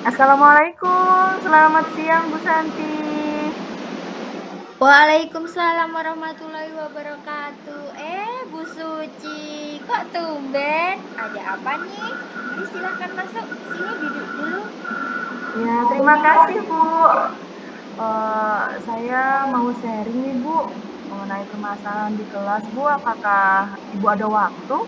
Assalamualaikum, selamat siang Bu Santi. Waalaikumsalam warahmatullahi wabarakatuh. Bu Suci, kok tumben? Ada apa nih? Mari silahkan masuk. Sini duduk dulu. Ya, terima kasih Bu. Saya mau sharing nih Bu, mengenai permasalahan di kelas Bu. Apakah Ibu ada waktu?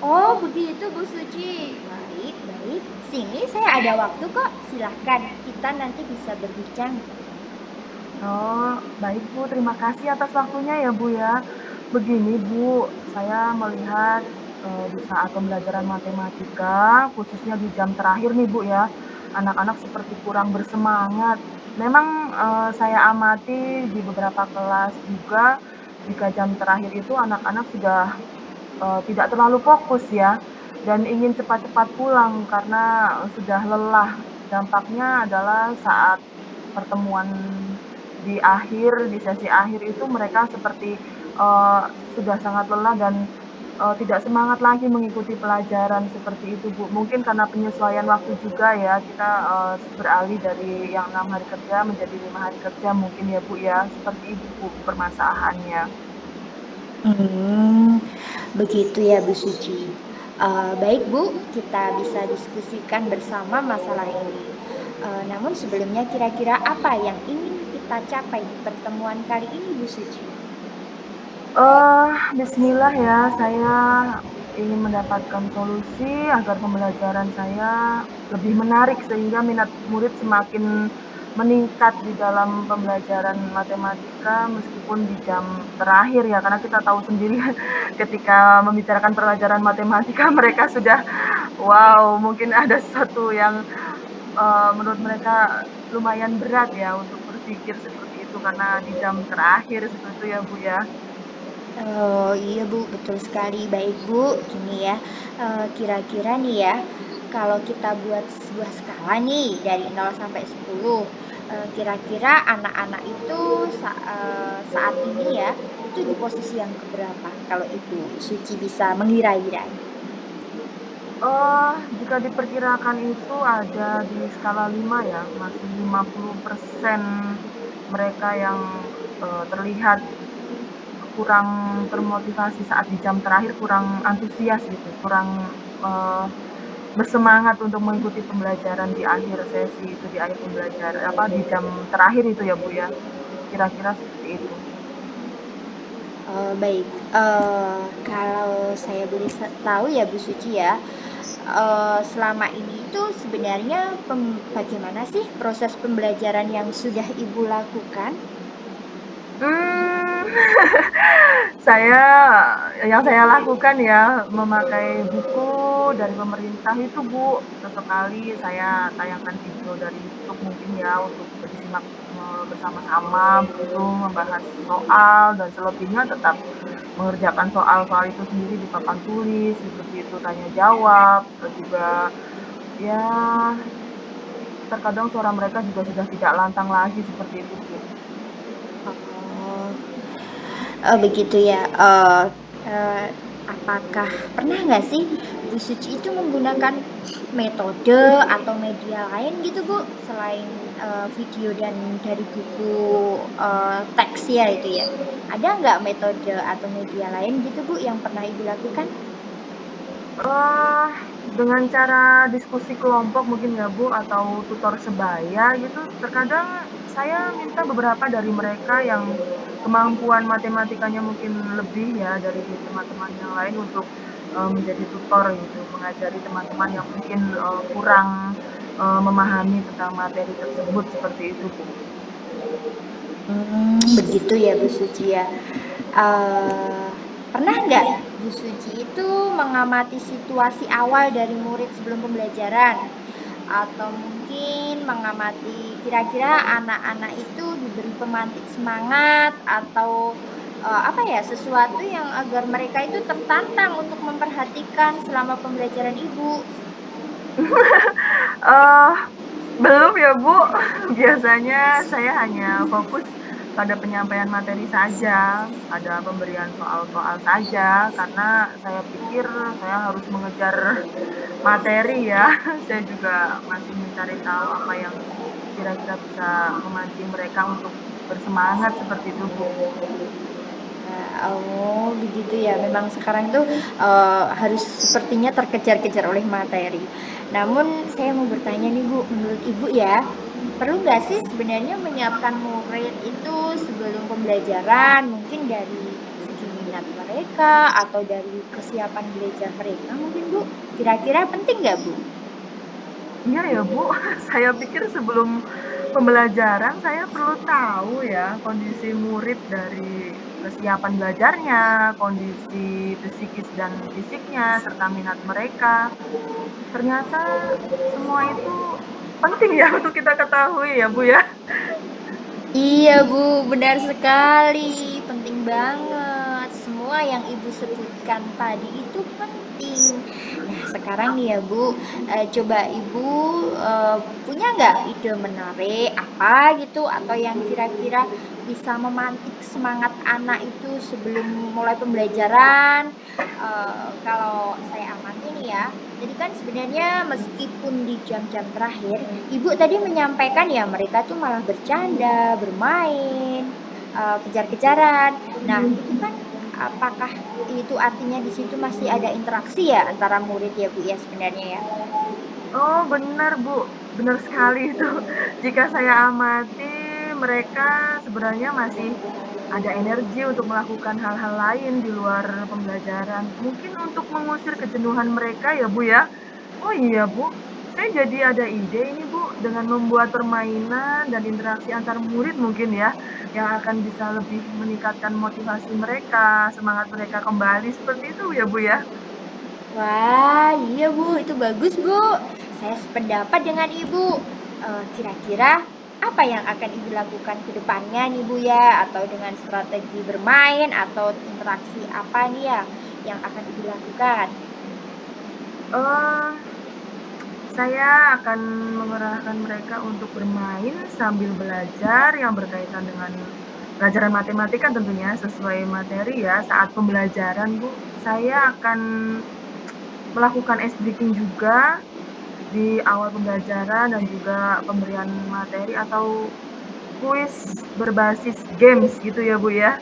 Oh, begitu Bu Suci. Baik, baik. Sini saya ada waktu kok. Silahkan, kita nanti bisa berbincang. Oh, baik Bu, terima kasih atas waktunya ya Bu ya. Begini Bu, saya melihat di saat pembelajaran matematika, khususnya di jam terakhir nih Bu ya, anak-anak seperti kurang bersemangat. Memang saya amati di beberapa kelas juga, jika jam terakhir itu anak-anak sudah tidak terlalu fokus ya, dan ingin cepat-cepat pulang karena sudah lelah. Dampaknya adalah saat pertemuan di akhir, di sesi akhir itu mereka seperti, sudah sangat lelah dan, tidak semangat lagi mengikuti pelajaran seperti itu, Bu. Mungkin karena penyesuaian waktu juga ya, kita, beralih dari yang 6 hari kerja menjadi 5 hari kerja mungkin ya, Bu, ya. Seperti itu, Bu, permasalahannya. Hmm, begitu ya Bu Suci. Baik Bu, kita bisa diskusikan bersama masalah ini. Namun sebelumnya kira-kira apa yang ingin kita capai di pertemuan kali ini Bu Suci? Bismillah ya, saya ingin mendapatkan solusi agar pembelajaran saya lebih menarik sehingga minat murid semakin meningkat di dalam pembelajaran matematika meskipun di jam terakhir ya, karena kita tahu sendiri ketika membicarakan pelajaran matematika mereka sudah wow, mungkin ada sesuatu yang, menurut mereka lumayan berat ya untuk berpikir seperti itu karena di jam terakhir seperti itu ya, Bu, ya. Oh iya Bu, betul sekali. Baik Bu, gini ya, kira-kira nih ya, kalau kita buat sebuah skala nih dari 0 sampai 10, kira-kira anak-anak itu saat ini ya, itu di posisi yang keberapa? Kalau Ibu Suci bisa mengira-ngira. Jika diperkirakan itu ada di skala 5 ya, masih 50% mereka yang, terlihat kurang termotivasi saat di jam terakhir, kurang antusias gitu, kurang, eee, bersemangat untuk mengikuti pembelajaran di akhir sesi itu, di akhir pembelajaran apa, di jam terakhir itu ya, Bu, ya. Kira-kira seperti itu. Baik, kalau saya boleh tahu ya Bu Suci ya, selama ini itu sebenarnya bagaimana sih proses pembelajaran yang sudah Ibu lakukan? Mmm, saya yang saya lakukan ya, memakai buku dari pemerintah itu, Bu. Sesekali saya tayangkan video dari YouTube mungkin ya, untuk disimak, bersama-sama begitu, membahas soal dan selebihnya tetap mengerjakan soal-soal itu sendiri di papan tulis, seperti itu, tanya jawab, terus juga ya terkadang suara mereka juga sudah tidak lantang lagi, seperti itu, Bu. Oh, begitu ya, eee, apakah pernah nggak sih Bu Suci itu menggunakan metode atau media lain gitu Bu, selain, video dan dari buku, teks ya itu ya? Ada nggak metode atau media lain gitu Bu yang pernah Ibu lakukan? Eee, dengan cara diskusi kelompok mungkin ya, Bu, atau tutor sebaya gitu, terkadang saya minta beberapa dari mereka yang kemampuan matematikanya mungkin lebih ya dari teman-teman yang lain untuk, menjadi tutor gitu, mengajari teman-teman yang mungkin, kurang, memahami tentang materi tersebut, seperti itu, Bu. Begitu ya Bu Suci ya. Eee, Pernah nggak Bu Suci itu mengamati situasi awal dari murid sebelum pembelajaran? Atau mungkin mengamati kira-kira anak-anak itu diberi pemantik semangat atau, apa ya, sesuatu yang agar mereka itu tertantang untuk memperhatikan selama pembelajaran Ibu? Eee, belum ya, Bu. Biasanya saya hanya fokus pada penyampaian materi saja, pada pemberian soal-soal saja, karena saya pikir saya harus mengejar materi ya. Saya juga masih mencari tahu apa yang kira-kira bisa memancing mereka untuk bersemangat seperti itu, Bu. Nah, oh begitu ya. Memang sekarang tuh, harus sepertinya terkejar-kejar oleh materi. Namun saya mau bertanya nih Bu, menurut Ibu ya, perlu nggak sih sebenarnya menyiapkan murid itu sebelum pembelajaran? Mungkin dari segi minat mereka atau dari kesiapan belajar mereka mungkin Bu? Kira-kira penting nggak Bu? Iya ya, Bu. Saya pikir sebelum pembelajaran saya perlu tahu ya kondisi murid dari kesiapan belajarnya, kondisi psikis dan fisiknya, serta minat mereka. Ternyata semua itu penting ya untuk kita ketahui ya, Bu, ya? Iya Bu, benar sekali, penting banget. Semua yang Ibu sebutkan tadi itu penting. Nah sekarang nih ya Bu, coba Ibu, punya nggak ide menarik apa gitu atau yang kira-kira bisa memantik semangat anak itu sebelum mulai pembelajaran? Kalau saya amati nih ya, jadi kan sebenarnya meskipun di jam-jam terakhir Ibu tadi menyampaikan ya mereka tuh malah bercanda, bermain, kejar-kejaran. Nah itu kan apakah itu artinya di situ masih ada interaksi ya antara murid ya Bu ya sebenarnya ya? Oh, benar, Bu, benar sekali itu. Jika saya amati, mereka sebenarnya masih ada energi untuk melakukan hal-hal lain di luar pembelajaran. Mungkin untuk mengusir kejenuhan mereka ya, Bu, ya? Oh iya, Bu, saya jadi ada ide ini, Bu, dengan membuat permainan dan interaksi antar murid mungkin ya, yang akan bisa lebih meningkatkan motivasi mereka, semangat mereka kembali, seperti itu ya, Bu, ya? Wah, iya Bu, itu bagus Bu. Saya sependapat dengan Ibu. Kira-kira apa yang akan Ibu lakukan ke depannya nih Bu ya? Atau dengan strategi bermain atau interaksi apa nih ya yang akan Ibu lakukan? Eee Saya akan mengerahkan mereka untuk bermain sambil belajar yang berkaitan dengan pelajaran matematika tentunya sesuai materi ya saat pembelajaran, Bu. Saya akan melakukan ice breaking juga di awal pembelajaran dan juga pemberian materi atau kuis berbasis games gitu ya, Bu, ya?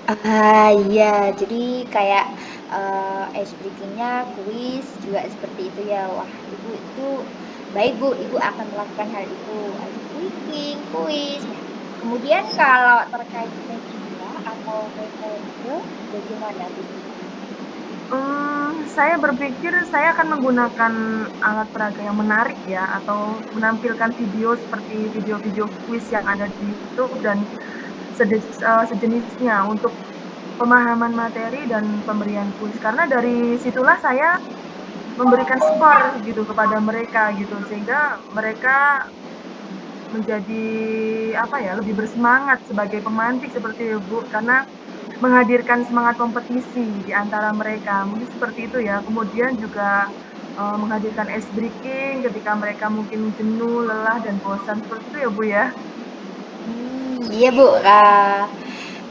Ah, iya. Jadi kayak, ice breaking-nya kuis juga seperti itu ya. Wah, Ibu itu baik, Bu, Ibu akan melakukan hal itu, ice breaking, kuis. Nah, kemudian kalau terkait media atau metode, bagaimana tuh, Bu? Saya berpikir saya akan menggunakan alat peraga yang menarik ya, atau menampilkan video seperti video-video kuis yang ada di YouTube dan sejenisnya untuk pemahaman materi dan pemberian kuis. Karena dari situlah saya memberikan skor gitu kepada mereka gitu, sehingga mereka menjadi, apa ya, lebih bersemangat sebagai pemantik seperti itu, Bu, karena menghadirkan semangat kompetisi di antara mereka, mungkin seperti itu ya. Kemudian juga, menghadirkan ice breaking ketika mereka mungkin jenuh, lelah, dan bosan, seperti itu ya, Bu, ya? Iya, Bu,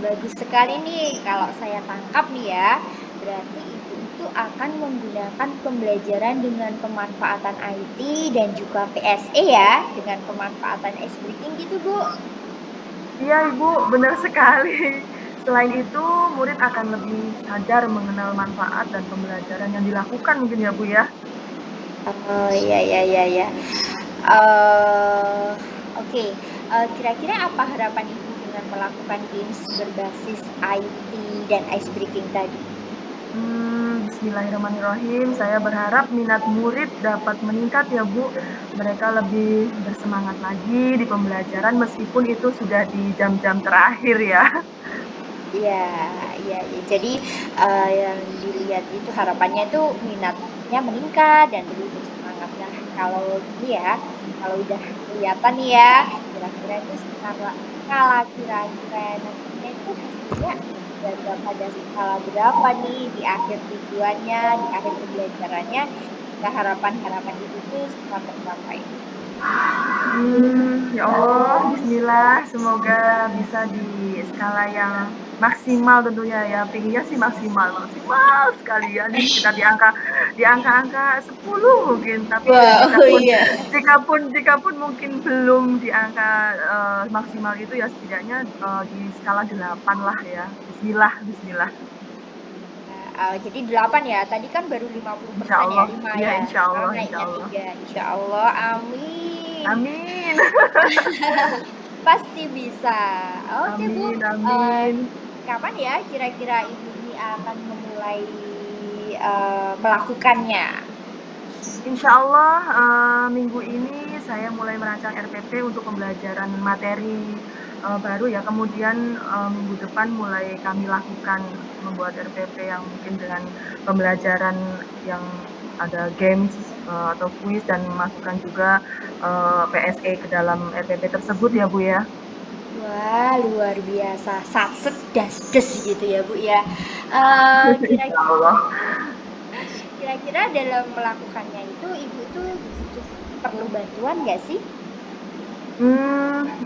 bagus sekali nih kalau saya tangkap nih ya, berarti Ibu itu akan menggunakan pembelajaran dengan pemanfaatan IT dan juga PSE ya, dengan pemanfaatan ice breaking gitu, Bu? Iya, Ibu, benar sekali. Selain itu, murid akan lebih sadar mengenal manfaat dan pembelajaran yang dilakukan mungkin ya, Bu, ya? Oh, iya iya iya iya. Eee, oke, kira-kira apa harapan Ibu dengan melakukan games berbasis IT dan ice breaking tadi? Bismillahirrahmanirrahim. Saya berharap minat murid dapat meningkat ya, Bu. Mereka lebih bersemangat lagi di pembelajaran meskipun itu sudah di jam-jam terakhir ya. Iya iya iya. Jadi, yang dilihat itu harapannya itu minatnya meningkat dan lebih bersemangat. Nah, kalau gini ya, kalau udah kelihatan nih ya, kira-kira itu skala skala kira-kira nantinya itu hasilnya berada pada skala berapa nih di akhir tujuannya, di akhir pembelajarannya, jika harapan-harapan itu tuh semua tercapai? Ya Allah, bismillah, semoga bisa di skala yang maksimal tentunya ya, pengennya sih maksimal, maksimal sekali ya, di sekitar di angka-angka 10 mungkin, tapi ya Wah, oh iya. jikapun mungkin belum di angka, maksimal itu ya setidaknya, di skala 8 lah ya, bismillah bismillah. Jadi 8 ya, tadi kan baru 50% ya, Insyaallah, 5 iya ya, sekarang insyaallah naiknya insyaallah. 3. Insyaallah, amin. Amin. Pasti bisa. Oke, Bu, Amin eee, amin. kapan ya kira-kira Ibu ini akan memulai, melakukannya? Insyaallah, minggu ini saya mulai merancang RPP untuk pembelajaran materi, baru ya, kemudian, minggu depan mulai kami lakukan membuat RPP yang mungkin dengan pembelajaran yang ada games, atau kuis dan memasukkan juga, PSE ke dalam RPP tersebut ya, Bu, ya. Wah, luar biasa, satset dasdes gitu ya, Bu, ya. Eee, kira Insyaallah. Kira-kira dalam melakukannya itu Ibu tuh butuh perlu bantuan nggak sih?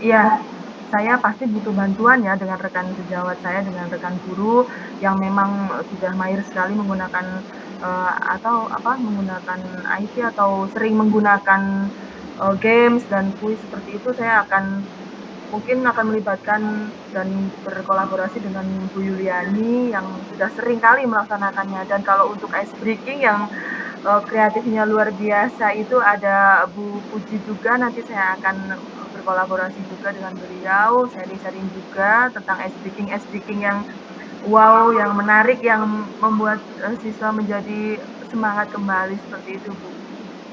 Iya, saya pasti butuh bantuan ya dengan rekan sejawat saya, dengan rekan guru yang memang, sudah mahir sekali menggunakan, atau apa, menggunakan IT atau sering menggunakan, games dan kuis seperti itu, saya mungkin akan melibatkan dan berkolaborasi dengan Bu Yuliani yang sudah sering kali melaksanakannya. Dan kalau untuk ice breaking yang kreatifnya luar biasa itu ada Bu Puji juga, nanti saya akan berkolaborasi juga dengan beliau, sharing-sharing juga tentang ice breaking yang wow, yang menarik, yang membuat, siswa menjadi semangat kembali, seperti itu, Bu.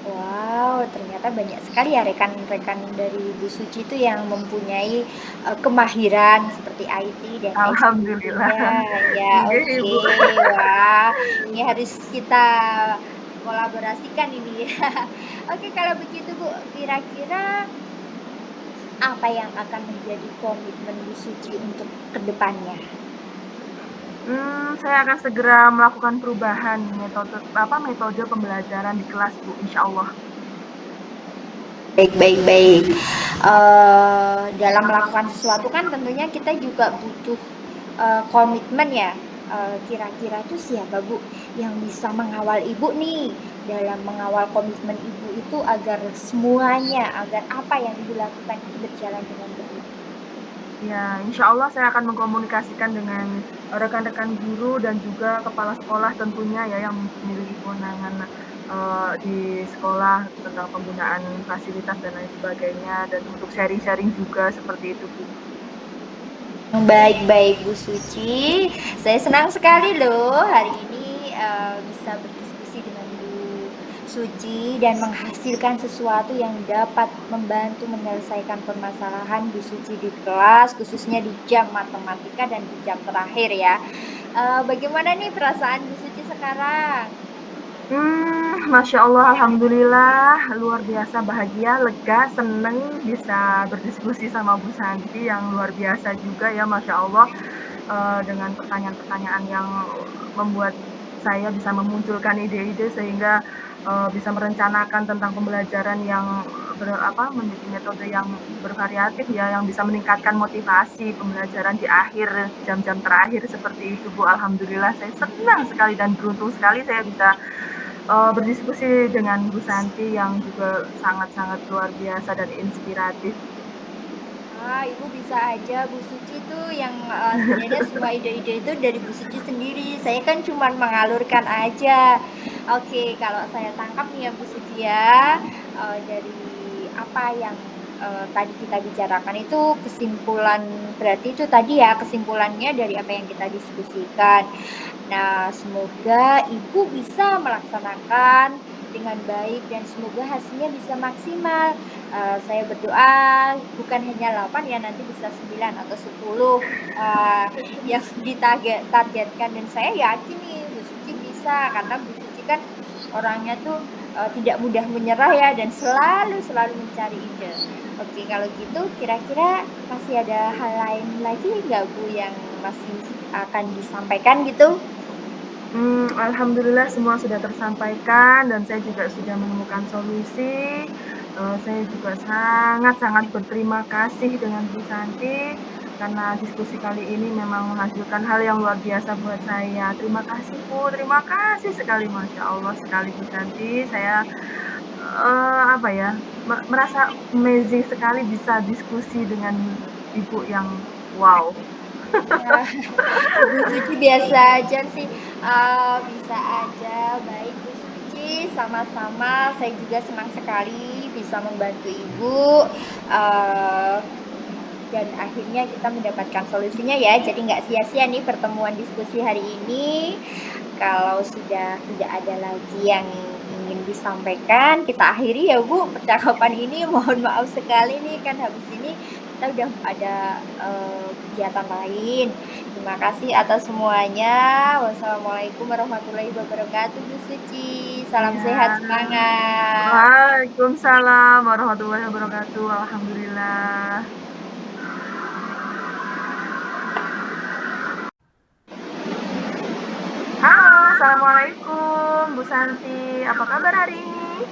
Wow, ternyata banyak sekali ya rekan-rekan dari Bu Suci itu yang mempunyai, kemahiran seperti IT dan ice Alhamdulillah. breaking-nya. Ya, Nggih, oke. Ibu. Wah, ini harus kita kolaborasikan ini ya. Oke, kalau begitu Bu, kira-kira apa yang akan menjadi komitmen Bu Suci untuk kedepannya? Saya akan segera melakukan perubahan metode pembelajaran di kelas, Bu, insyaallah. Baik, baik, baik. Dalam melakukan sesuatu kan tentunya kita juga butuh, komitmen ya. Kira-kira tuh siapa Bu, yang bisa mengawal Ibu nih, dalam mengawal komitmen Ibu itu agar semuanya, agar apa yang Ibu lakukan itu berjalan dengan baik? Ya, insyaallah saya akan mengkomunikasikan dengan rekan-rekan guru dan juga kepala sekolah tentunya ya, yang memiliki kewenangan, di sekolah tentang penggunaan fasilitas dan lain sebagainya, dan untuk sharing-sharing juga seperti itu, Bu. Baik, baik Bu Suci, saya senang sekali loh hari ini, bisa berdiskusi dengan Bu Suci dan menghasilkan sesuatu yang dapat membantu menyelesaikan permasalahan Bu Suci di kelas, khususnya di jam matematika dan di jam terakhir ya. Bagaimana nih perasaan Bu Suci sekarang? Masya Allah, alhamdulillah, luar biasa bahagia, lega, seneng bisa berdiskusi sama Bu Santi yang luar biasa juga ya, Masya Allah, dengan pertanyaan-pertanyaan yang membuat saya bisa memunculkan ide-ide sehingga, bisa merencanakan tentang pembelajaran yang memiliki metode yang bervariatif ya, yang bisa meningkatkan motivasi pembelajaran di akhir jam-jam terakhir seperti itu, Bu. Alhamdulillah saya senang sekali dan beruntung sekali saya bisa berdiskusi dengan Bu Santi yang juga sangat-sangat luar biasa dan inspiratif. Ibu bisa aja Bu Suci tuh yang, sebenarnya semua ide-ide itu dari Bu Suci sendiri, saya kan cuman mengalurkan aja. Oke, kalau saya tangkap nih ya Bu Suci ya, dari apa yang, tadi kita bicarakan itu kesimpulan berarti itu tadi ya, kesimpulannya dari apa yang kita diskusikan. Nah, semoga Ibu bisa melaksanakan dengan baik dan semoga hasilnya bisa maksimal. Saya berdoa bukan hanya 8 ya, nanti bisa 9 atau 10, yang targetkan dan saya yakin nih Bu Suci bisa, karena Bu Suci kan orangnya tuh, tidak mudah menyerah ya dan selalu selalu mencari ide. Oke, kalau gitu kira-kira masih ada hal lain lagi nggak Bu yang masih akan disampaikan gitu? Alhamdulillah semua sudah tersampaikan dan saya juga sudah menemukan solusi. Saya juga sangat-sangat berterima kasih dengan Bu Santi, karena diskusi kali ini memang menghasilkan hal yang luar biasa buat saya. Terima kasih Bu, terima kasih sekali, Masya Allah sekali Bu Santi. Saya, apa ya, merasa amazing sekali bisa diskusi dengan Ibu yang wow. Ya, Ibu Suci biasa aja sih, bisa aja. Baik Bu Suci, sama-sama saya juga senang sekali bisa membantu Ibu, eee, dan akhirnya kita mendapatkan solusinya ya, jadi nggak sia-sia nih pertemuan diskusi hari ini. Kalau sudah tidak ada lagi yang ingin disampaikan, kita akhiri ya Bu percakapan ini. Mohon maaf sekali nih kan habis ini kita udah ada, kegiatan lain. Terima kasih atas semuanya. Wassalamualaikum warahmatullahi wabarakatuh Bu Suci. Salam sehat, Iya. semangat. Waalaikumsalam warahmatullahi wabarakatuh. Alhamdulillah. Halo, assalamualaikum Bu Santi. Apa kabar hari ini?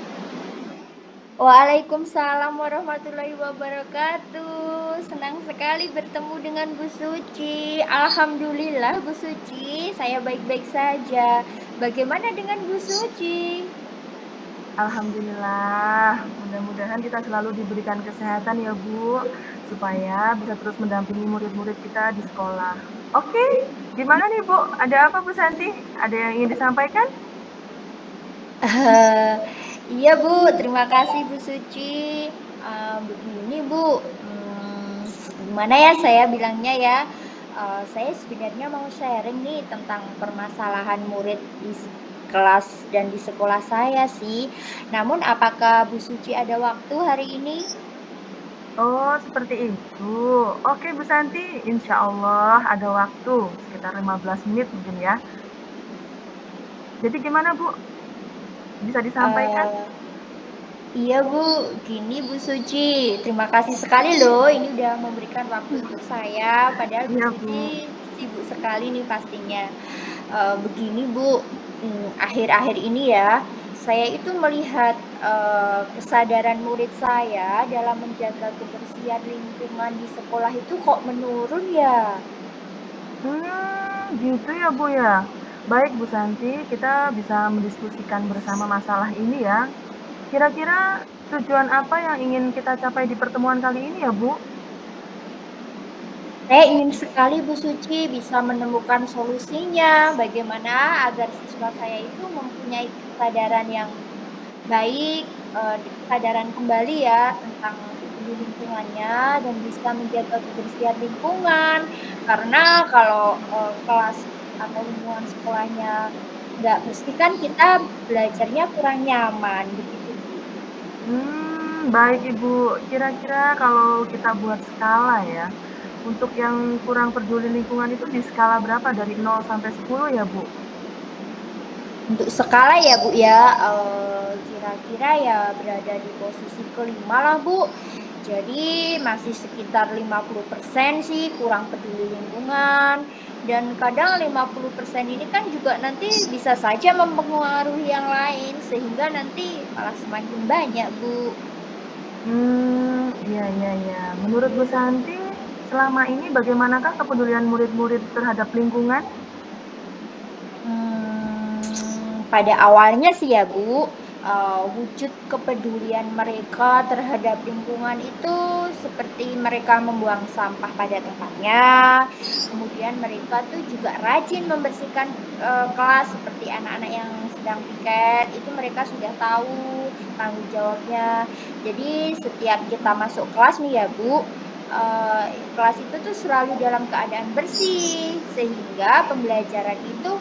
Waalaikumsalam warahmatullahi wabarakatuh. Senang sekali bertemu dengan Bu Suci. Alhamdulillah Bu Suci, saya baik-baik saja. Bagaimana dengan Bu Suci? Alhamdulillah. Mudah-mudahan kita selalu diberikan kesehatan ya Bu, supaya bisa terus mendampingi murid-murid kita di sekolah. Oke, gimana nih Bu? Ada apa Bu Santi? Ada yang ingin disampaikan? Eh, iya Bu, terima kasih Bu Suci. Begini Bu, gimana ya saya bilangnya ya, saya sebenarnya mau sharing nih tentang permasalahan murid di kelas dan di sekolah saya sih. Namun apakah Bu Suci ada waktu hari ini? Oh, seperti itu. Oke Bu Santi, insya Allah ada waktu, sekitar 15 menit mungkin ya. Jadi gimana Bu? Bisa disampaikan? Eee, iya Bu, gini Bu Suci, terima kasih sekali loh ini udah memberikan waktu untuk saya, padahal Bu Iya Bu. Suci sibuk sekali nih pastinya. Begini Bu, akhir-akhir ini ya, saya itu melihat, kesadaran murid saya dalam menjaga kebersihan lingkungan di sekolah itu kok menurun ya? Gitu ya Bu ya. Baik Bu Santi, kita bisa mendiskusikan bersama masalah ini ya. Kira-kira tujuan apa yang ingin kita capai di pertemuan kali ini ya Bu? Saya ingin sekali Bu Suci bisa menemukan solusinya, bagaimana agar siswa saya itu mempunyai kesadaran yang baik, kesadaran kembali ya tentang peduli lingkungannya dan bisa menjaga kebersihan lingkungan. Karena kalau, kelas atau lingkungan sekolahnya nggak bersih kan kita belajarnya kurang nyaman, begitu Bu. Baik Ibu. Kira-kira kalau kita buat skala ya, untuk yang kurang peduli lingkungan itu di skala berapa dari 0 sampai 10 ya Bu? Untuk skala ya, Bu, ya, kira-kira ya berada di posisi kelima lah, Bu. Jadi masih sekitar 50% sih kurang peduli lingkungan dan kadang 50% ini kan juga nanti bisa saja mempengaruhi yang lain sehingga nanti malah semakin banyak, Bu. Iya iya iya. Menurut Bu Santi, selama ini bagaimanakah kepedulian murid-murid terhadap lingkungan? Pada awalnya sih ya Bu, wujud kepedulian mereka terhadap lingkungan itu seperti mereka membuang sampah pada tempatnya, kemudian mereka tuh juga rajin membersihkan, kelas seperti anak-anak yang sedang piket, itu mereka sudah tahu tanggung jawabnya. Jadi setiap kita masuk kelas nih ya Bu, kelas itu tuh selalu dalam keadaan bersih, sehingga pembelajaran itu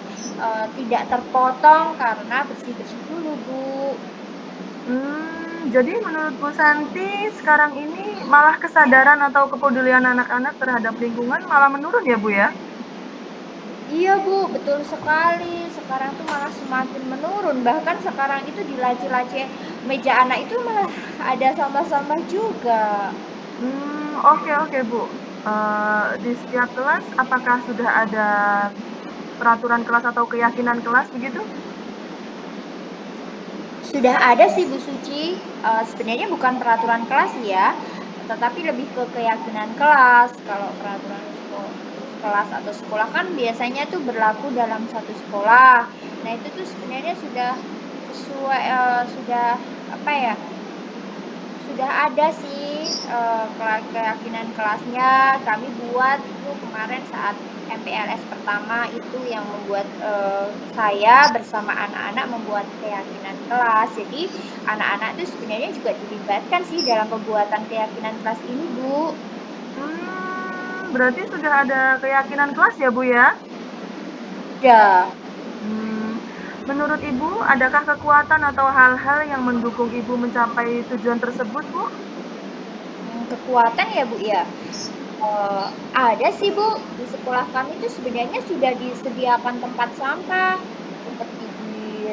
tidak terpotong karena bersih-bersih dulu, Bu. Jadi menurut Bu Santi, sekarang ini malah kesadaran atau kepedulian anak-anak terhadap lingkungan malah menurun ya Bu ya? Iya, Bu, betul sekali. Sekarang tuh malah semakin menurun, bahkan sekarang itu di laci-laci meja anak itu malah ada sampah-sampah juga. Oke oke Bu. Di setiap kelas apakah sudah ada peraturan kelas atau keyakinan kelas begitu? Sudah ada sih Bu Suci, sebenarnya bukan peraturan kelas ya, tetapi lebih ke keyakinan kelas. Kalau peraturan kelas atau sekolah kan biasanya tuh berlaku dalam satu sekolah. Nah itu tuh sebenarnya sudah sesuai, sudah apa ya, sudah ada sih, keyakinan kelasnya, kami buat itu kemarin saat MPLS pertama itu yang membuat, saya bersama anak-anak membuat keyakinan kelas. Jadi anak-anak itu sebenarnya juga dilibatkan sih dalam pembuatan keyakinan kelas ini, Bu. Berarti sudah ada keyakinan kelas ya, Bu, ya? Udah. Mmm, Menurut Ibu, adakah kekuatan atau hal-hal yang mendukung Ibu mencapai tujuan tersebut, Bu? Kekuatan ya, Bu, ya? Ada sih, Bu, di sekolah kami tuh sebenarnya sudah disediakan tempat sampah, seperti di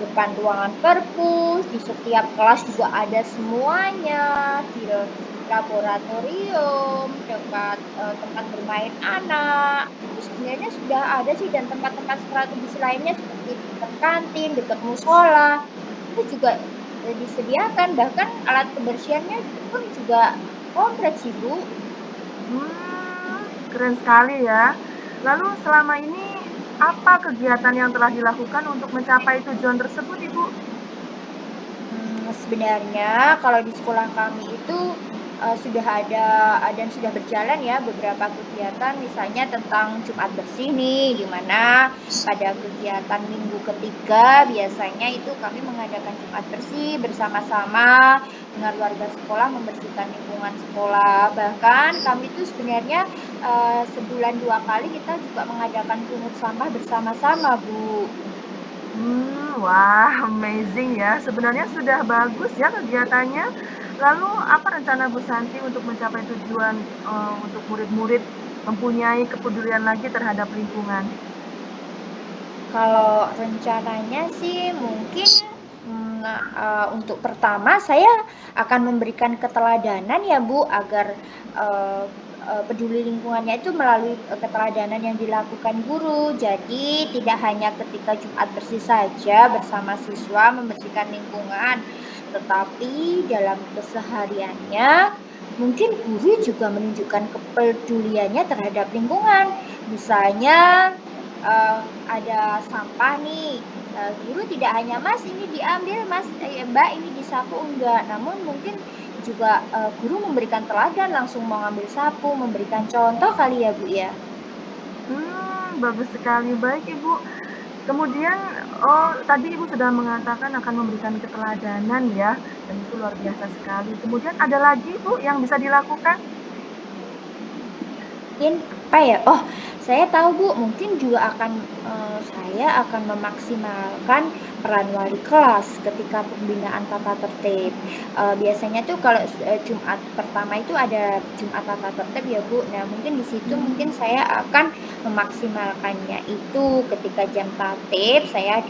depan ruangan perpus, di setiap kelas juga ada semuanya, di laboratorium, dekat, tempat bermain anak, itu sebenarnya sudah ada sih dan tempat-tempat strategis lainnya seperti dekat kantin, dekat musola, itu juga, disediakan, bahkan alat kebersihannya pun juga kompleks sih, Bu. Keren sekali ya. Lalu selama ini, apa kegiatan yang telah dilakukan untuk mencapai tujuan tersebut, Ibu? Sebenarnya kalau di sekolah kami itu, sudah ada dan sudah berjalan ya beberapa kegiatan misalnya tentang Jumat bersih nih, di mana pada kegiatan minggu ketiga biasanya itu kami mengadakan Jumat bersih bersama-sama dengan warga sekolah membersihkan lingkungan sekolah. Bahkan kami itu sebenarnya, sebulan 2 kali kita juga mengadakan pungut sampah bersama-sama, Bu. Wah, amazing ya. Sebenarnya sudah bagus ya kegiatannya. Lalu apa rencana Bu Santi untuk mencapai tujuan, untuk murid-murid mempunyai kepedulian lagi terhadap lingkungan? Kalau rencananya sih mungkin, untuk pertama saya akan memberikan keteladanan ya Bu, agar, eee eee, peduli lingkungannya itu melalui, keteladanan yang dilakukan guru. Jadi tidak hanya ketika Jumat bersih saja bersama siswa membersihkan lingkungan, tetapi dalam kesehariannya mungkin guru juga menunjukkan kepeduliannya terhadap lingkungan. Misalnya ada sampah nih, guru tidak hanya, "Mas ini diambil Mas," "Mbak ini disapu," enggak. Namun mungkin juga, guru memberikan teladan langsung mengambil sapu, memberikan contoh kali ya, Bu, ya? Bagus sekali. Baik, Ibu. Kemudian, tadi Ibu sudah mengatakan akan memberikan keteladanan ya, dan itu luar biasa sekali. Kemudian ada lagi Bu yang bisa dilakukan? Mungkin apa ya, oh saya tahu Bu, mungkin juga akan, saya akan memaksimalkan peran wali kelas ketika pembinaan tata tertib. Biasanya tuh kalau Jumat pertama itu ada Jumat tata tertib ya Bu, nah mungkin di situ mungkin saya akan memaksimalkannya itu ketika jam tatip saya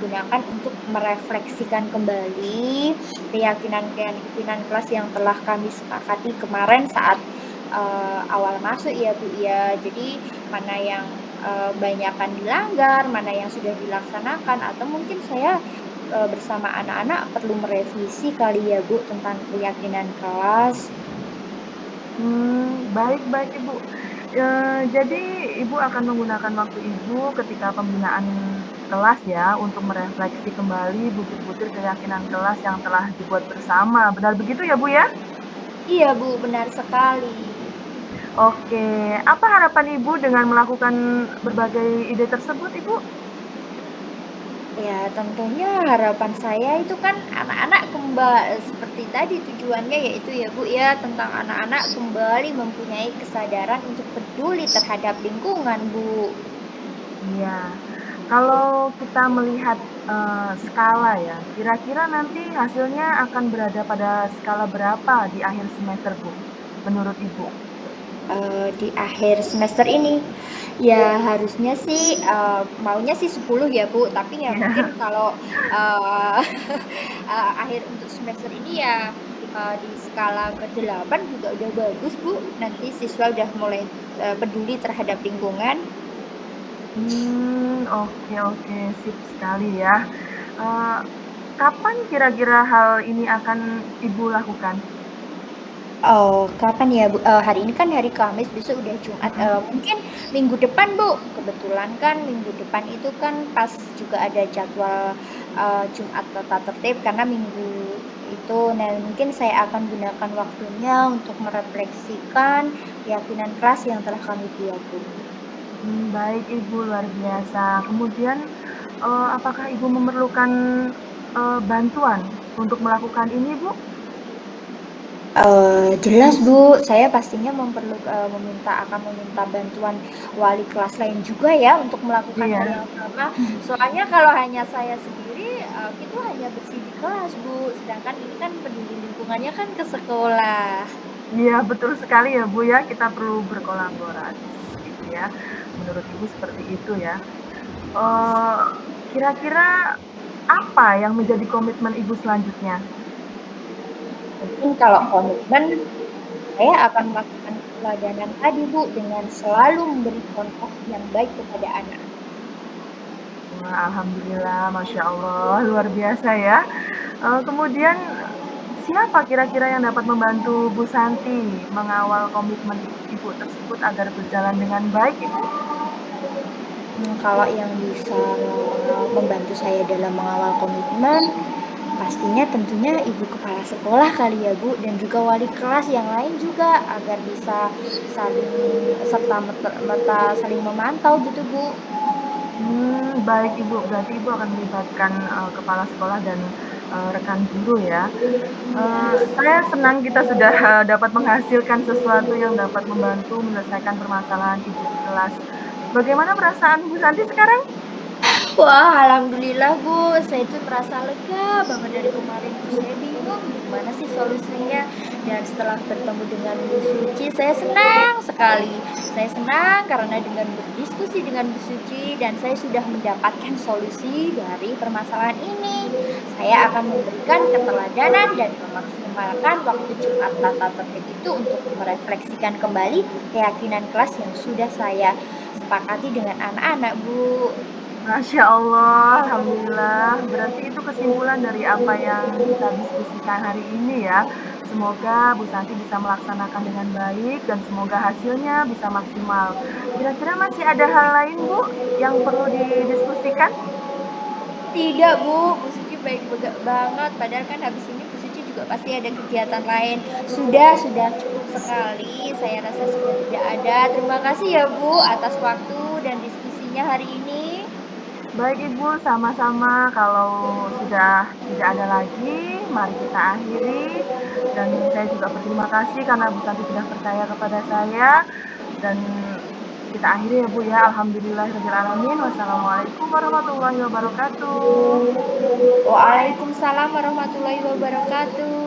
gunakan untuk merefleksikan kembali keyakinan-keyakinan kelas yang telah kami sepakati kemarin saat awal masuk ya, Bu, ya. Jadi mana yang, banyakan dilanggar, mana yang sudah dilaksanakan, atau mungkin saya, bersama anak-anak perlu merevisi kali ya, Bu, tentang keyakinan kelas. Baik baik Ibu. Jadi Ibu akan menggunakan waktu Ibu ketika pembinaan kelas ya, untuk merefleksi kembali butir-butir keyakinan kelas yang telah dibuat bersama, benar begitu ya, Bu, ya? Iya, Bu, benar sekali. Oke, apa harapan Ibu dengan melakukan berbagai ide tersebut, Ibu? Ya, tentunya harapan saya itu kan anak-anak seperti tadi tujuannya yaitu ya, Bu, ya, tentang anak-anak kembali mempunyai kesadaran untuk peduli terhadap lingkungan, Bu. Iya. Kalau kita melihat, skala ya, kira-kira nanti hasilnya akan berada pada skala berapa di akhir semester, Bu, menurut Ibu? Di akhir semester ini. Ya harusnya sih, maunya sih 10 ya, Bu, tapi ya mungkin Iya. kalau, eee, akhir untuk semester ini ya, di skala ke-8 juga udah bagus, Bu. Nanti siswa udah mulai, peduli terhadap lingkungan. Oke oke, sip sekali ya. Eee, Kapan kira-kira hal ini akan Ibu lakukan? Oh, kapan ya, Bu? Hari ini kan hari Kamis, besok udah Jumat, Mhm. mungkin minggu depan, Bu. Kebetulan kan minggu depan itu kan pas juga ada jadwal, Jumat tata tertib karena minggu itu. Nah, mungkin saya akan gunakan waktunya untuk merefleksikan keyakinan keras yang telah kami buat, Bu. Baik Ibu, luar biasa. Kemudian, apakah Ibu memerlukan, bantuan untuk melakukan ini, Bu? Jelas, Bu, saya pastinya akan meminta bantuan wali kelas lain juga ya untuk melakukan hal Iya. yang sama. Soalnya kalau hanya saya sendiri, itu hanya bersih di kelas, Bu, sedangkan ini kan peduli lingkungannya kan ke sekolah. Iya, betul sekali ya, Bu, ya, kita perlu berkolaborasi seperti itu ya. Menurut Ibu seperti itu ya. Eee, Kira-kira apa yang menjadi komitmen Ibu selanjutnya? Mungkin kalau komitmen, saya akan melakukan keteladanan tadi, Bu, dengan selalu memberi contoh yang baik kepada anak-anak. Wah, alhamdulillah, masya Allah, luar biasa ya. Kemudian siapa kira-kira yang dapat membantu Bu Santi mengawal komitmen Ibu tersebut agar berjalan dengan baik, Ibu? Kalau yang bisa membantu saya dalam mengawal komitmen, pastinya tentunya ibu kepala sekolah kali ya, Bu, dan juga wali kelas yang lain juga agar bisa saling serta merta saling memantau gitu, Bu. Baik Ibu, berarti Ibu akan melibatkan, kepala sekolah dan, rekan guru ya. Iya. Saya senang kita sudah, dapat menghasilkan sesuatu yang dapat membantu menyelesaikan permasalahan Ibu di kelas. Bagaimana perasaan Bu Santi sekarang? Wah, alhamdulillah, Bu, saya itu merasa lega banget dari kemarin tuh saya bingung gimana sih solusinya dan setelah bertemu dengan Bu Suci saya senang sekali. Saya senang karena dengan berdiskusi dengan Bu Suci dan saya sudah mendapatkan solusi dari permasalahan ini. Saya akan memberikan keteladanan dan memaksimalkan waktu Jumat tata tertib itu untuk merefleksikan kembali keyakinan kelas yang sudah saya sepakati dengan anak-anak, Bu. Masya Allah, alhamdulillah. Berarti itu kesimpulan dari apa yang kita diskusikan hari ini ya. Semoga Bu Santi bisa melaksanakan dengan baik dan semoga hasilnya bisa maksimal. Kira-kira masih ada hal lain, Bu, yang perlu didiskusikan? Tidak, Bu Suci baik banget, padahal kan habis ini Bu Suci juga pasti ada kegiatan lain. Sudah cukup sekali, saya rasa sudah tidak ada. Terima kasih ya, Bu, atas waktu dan diskusinya hari ini. Baik Ibu, sama-sama. Kalau sudah tidak ada lagi, mari kita akhiri. Dan saya juga berterima kasih karena Bu Santi sudah percaya kepada saya. Dan kita akhiri ya Bu ya. Alhamdulillahirrahmanirrahim. Wassalamualaikum warahmatullahi wabarakatuh. Waalaikumsalam warahmatullahi wabarakatuh.